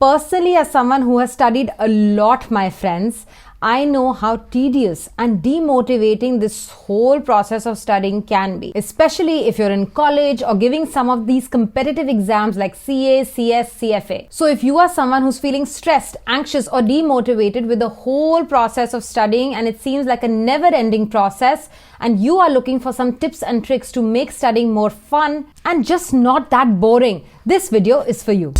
Personally, as someone who has studied a lot, my friends, I know how tedious and demotivating this whole process of studying can be, especially if you're in college or giving some of these competitive exams like CA, CS, CFA. So if you are someone who's feeling stressed, anxious or demotivated with the whole process of studying and it seems like a never-ending process, and you are looking for some tips and tricks to make studying more fun and just not that boring, this video is for you.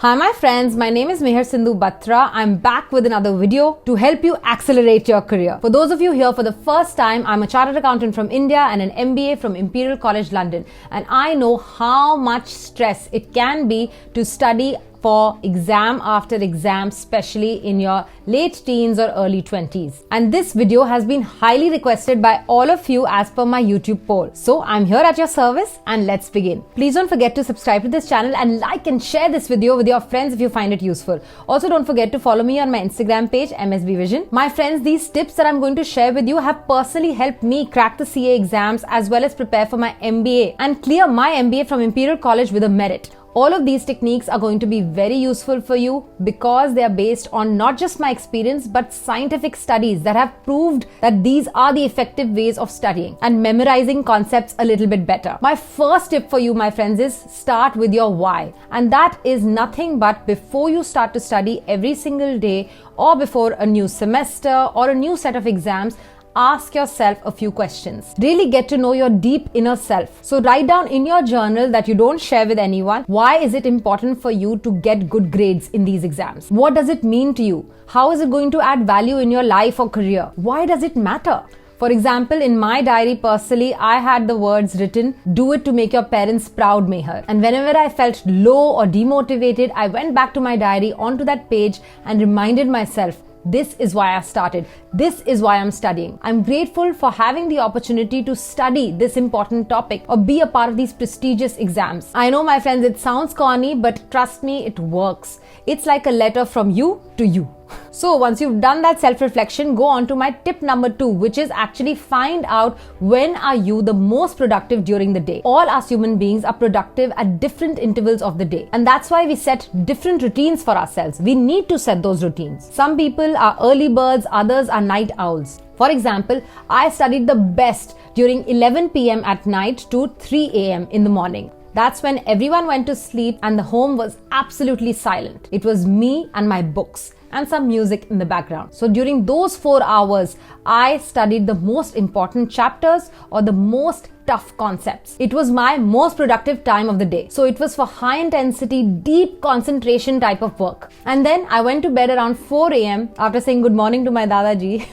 Hi my friends, my name is Mehar Sindhu Batra. I'm back with another video to help you accelerate your career. For those of you here for the first time, I'm a chartered accountant from India and an MBA from Imperial College London. And I know how much stress it can be to study for exam after exam, especially in your late teens or early 20s. And this video has been highly requested by all of you as per my YouTube poll. So I'm here at your service and let's begin. Please don't forget to subscribe to this channel and like and share this video with your friends if you find it useful. Also don't forget to follow me on my Instagram page, MSB Vision. My friends, these tips that I'm going to share with you have personally helped me crack the CA exams as well as prepare for my MBA and clear my MBA from Imperial College with a merit. All of these techniques are going to be very useful for you because they are based on not just my experience but scientific studies that have proved that these are the effective ways of studying and memorizing concepts a little bit better. My first tip for you, my friends, is start with your why. And that is nothing but before you start to study every single day or before a new semester or a new set of exams, ask yourself a few questions. Really get to know your deep inner self. So write down in your journal that you don't share with anyone. Why is it important for you to get good grades in these exams? What does it mean to you? How is it going to add value in your life or career? Why does it matter? For example, in my diary personally, I had the words written, "Do it to make your parents proud, Mehar." And whenever I felt low or demotivated, I went back to my diary onto that page and reminded myself, this is why I started. This is why I'm studying. I'm grateful for having the opportunity to study this important topic or be a part of these prestigious exams. I know, my friends, it sounds corny, but trust me, it works. It's like a letter from you to you. So once you've done that self-reflection, go on to my tip number 2, which is actually find out when are you the most productive during the day. All us human beings are productive at different intervals of the day. And that's why we set different routines for ourselves. We need to set those routines. Some people are early birds, others are night owls. For example, I studied the best during 11 p.m. at night to 3 a.m. in the morning. That's when everyone went to sleep and the home was absolutely silent. It was me and my books and some music in the background. So during those 4 hours, I studied the most important chapters or the most tough concepts. It was my most productive time of the day. So it was for high intensity, deep concentration type of work. And then I went to bed around 4 a.m. after saying good morning to my Dadaji.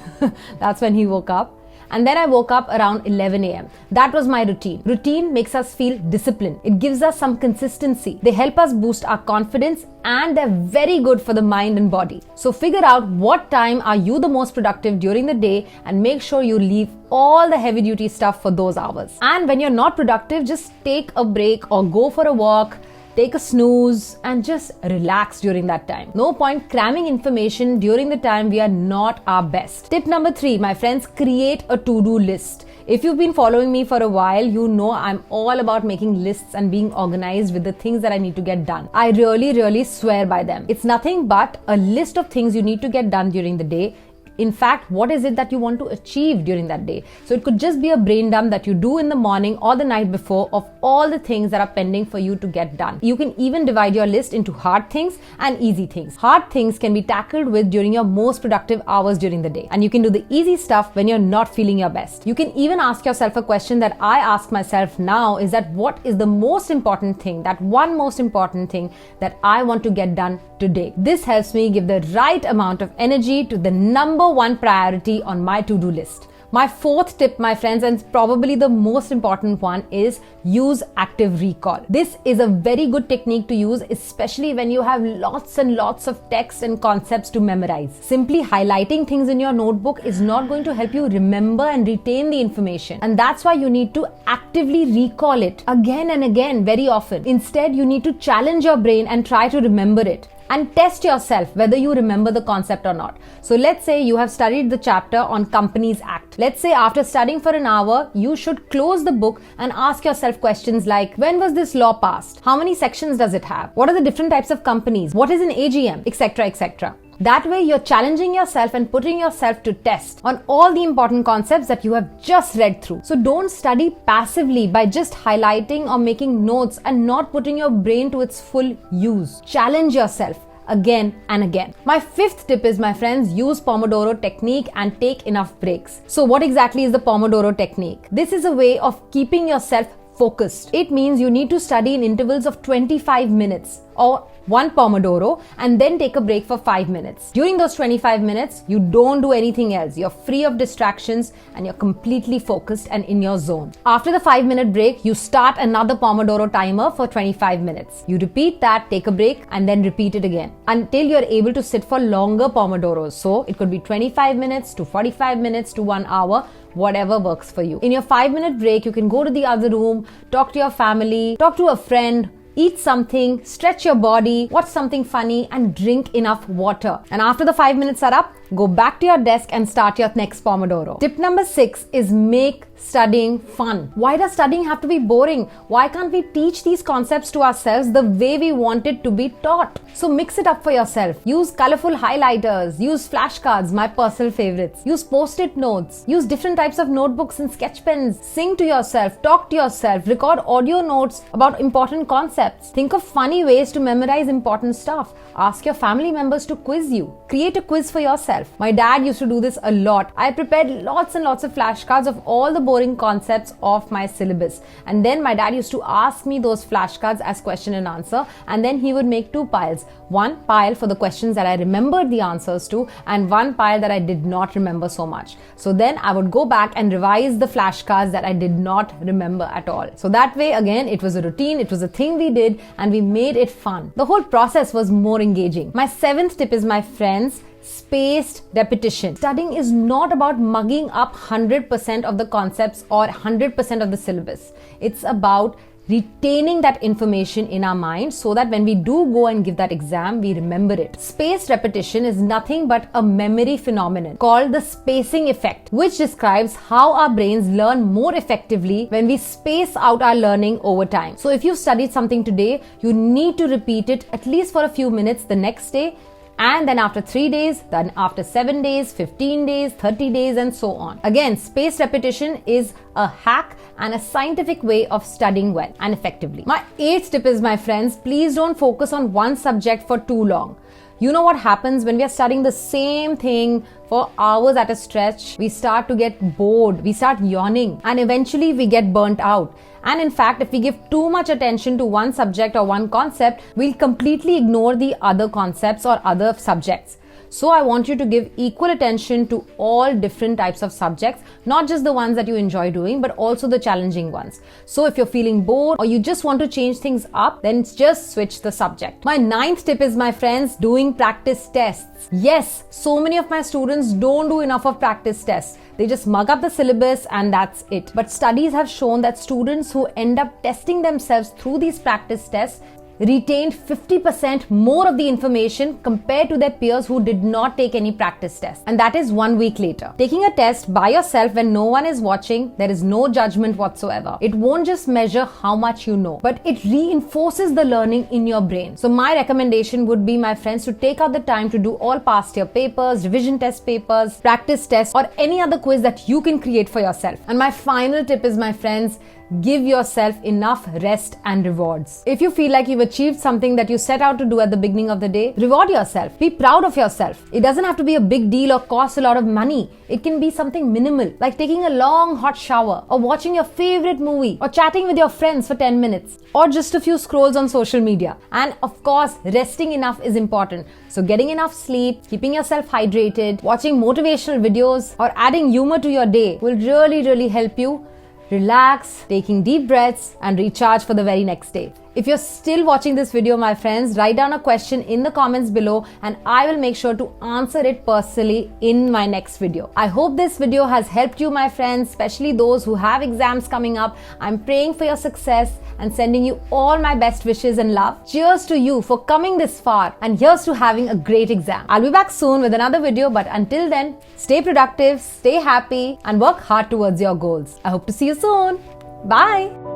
That's when he woke up. And then I woke up around 11 a.m. That was my routine. Routine makes us feel disciplined. It gives us some consistency. They help us boost our confidence and they're very good for the mind and body. So figure out what time are you the most productive during the day and make sure you leave all the heavy duty stuff for those hours. And when you're not productive, just take a break or go for a walk. Take a snooze and just relax during that time. No point cramming information during the time we are not our best. Tip number 3, my friends, create a to-do list. If you've been following me for a while, you know I'm all about making lists and being organized with the things that I need to get done. I really swear by them. It's nothing but a list of things you need to get done during the day. In fact, what is it that you want to achieve during that day? So it could just be a brain dump that you do in the morning or the night before of all the things that are pending for you to get done. You can even divide your list into hard things and easy things. Hard things can be tackled with during your most productive hours during the day. And you can do the easy stuff when you're not feeling your best. You can even ask yourself a question that I ask myself now is that what is the most important thing, that one most important thing that I want to get done today? This helps me give the right amount of energy to the number one priority on my to-do list. My 4th tip, my friends, and probably the most important one, is use active recall. This is a very good technique to use, especially when you have lots and lots of text and concepts to memorize. Simply highlighting things in your notebook is not going to help you remember and retain the information. And that's why you need to actively recall it again and again very often. Instead, you need to challenge your brain and try to remember it. and test yourself whether you remember the concept or not. So let's say you have studied the chapter on Companies Act. Let's say after studying for an hour, you should close the book and ask yourself questions like, when was this law passed? How many sections does it have? What are the different types of companies? What is an AGM? Etc. etc. That way, you're challenging yourself and putting yourself to test on all the important concepts that you have just read through. So don't study passively by just highlighting or making notes and not putting your brain to its full use. Challenge yourself again and again. My fifth tip is, my friends, use Pomodoro technique and take enough breaks. So what exactly is the Pomodoro technique? This is a way of keeping yourself focused. It means you need to study in intervals of 25 minutes or one Pomodoro and then take a break for 5 minutes. During those 25 minutes, you don't do anything else. You're free of distractions and you're completely focused and in your zone. After the 5-minute break, you start another Pomodoro timer for 25 minutes. You repeat that, take a break, and then repeat it again until you're able to sit for longer Pomodoros. So it could be 25 minutes to 45 minutes to 1 hour, whatever works for you. In your 5-minute break, you can go to the other room, talk to your family, talk to a friend, eat something, stretch your body, watch something funny, and drink enough water. And after the 5 minutes are up, go back to your desk and start your next Pomodoro. Tip number 6 is make studying fun. Why does studying have to be boring? Why can't we teach these concepts to ourselves the way we want it to be taught? So mix it up for yourself. Use colorful highlighters, use flashcards, my personal favorites. Use post-it notes, use different types of notebooks and sketch pens. Sing to yourself, talk to yourself, record audio notes about important concepts. Think of funny ways to memorize important stuff. Ask your family members to quiz you. Create a quiz for yourself. My dad used to do this a lot. I prepared lots and lots of flashcards of all the boring concepts of my syllabus. And then my dad used to ask me those flashcards as question and answer. And then he would make 2 piles. One pile for the questions that I remembered the answers to, and one pile that I did not remember so much. So then I would go back and revise the flashcards that I did not remember at all. So that way, again, it was a routine, it was a thing we did, and we made it fun. The whole process was more engaging. My 7th tip is, my friends, spaced repetition. Studying is not about mugging up 100% of the concepts or 100% of the syllabus. It's about retaining that information in our mind so that when we do go and give that exam, we remember it. Spaced repetition is nothing but a memory phenomenon called the spacing effect, which describes how our brains learn more effectively when we space out our learning over time. So if you've studied something today, you need to repeat it at least for a few minutes the next day, and then after 3 days, then after 7 days, 15 days, 30 days, and so on. Again, spaced repetition is a hack and a scientific way of studying well and effectively. My 8th tip is, my friends, please don't focus on one subject for too long. You know what happens when we are studying the same thing for hours at a stretch? We start to get bored, we start yawning, and eventually we get burnt out. And in fact, if we give too much attention to one subject or one concept, we'll completely ignore the other concepts or other subjects. So I want you to give equal attention to all different types of subjects, not just the ones that you enjoy doing, but also the challenging ones. So if you're feeling bored or you just want to change things up, then just switch the subject. My 9th tip is, my friends, doing practice tests. Yes, so many of my students don't do enough of practice tests. They just mug up the syllabus and that's it. But studies have shown that students who end up testing themselves through these practice tests retained 50% more of the information compared to their peers who did not take any practice tests. And that is 1 week later. Taking a test by yourself when no one is watching, there is no judgment whatsoever. It won't just measure how much you know, but it reinforces the learning in your brain. So my recommendation would be, my friends, to take out the time to do all past year papers, revision test papers, practice tests, or any other quiz that you can create for yourself. And my final tip is, my friends, give yourself enough rest and rewards. If you feel like you've achieved something that you set out to do at the beginning of the day, reward yourself. Be proud of yourself. It doesn't have to be a big deal or cost a lot of money. It can be something minimal, like taking a long hot shower, or watching your favorite movie, or chatting with your friends for 10 minutes, or just a few scrolls on social media. And of course, resting enough is important. So getting enough sleep, keeping yourself hydrated, watching motivational videos, or adding humor to your day will really help you relax, taking deep breaths, and recharge for the very next day. If you're still watching this video, my friends, write down a question in the comments below and I will make sure to answer it personally in my next video. I hope this video has helped you, my friends, especially those who have exams coming up. I'm praying for your success and sending you all my best wishes and love. Cheers to you for coming this far, and here's to having a great exam. I'll be back soon with another video, but until then, stay productive, stay happy, and work hard towards your goals. I hope to see you soon. Bye.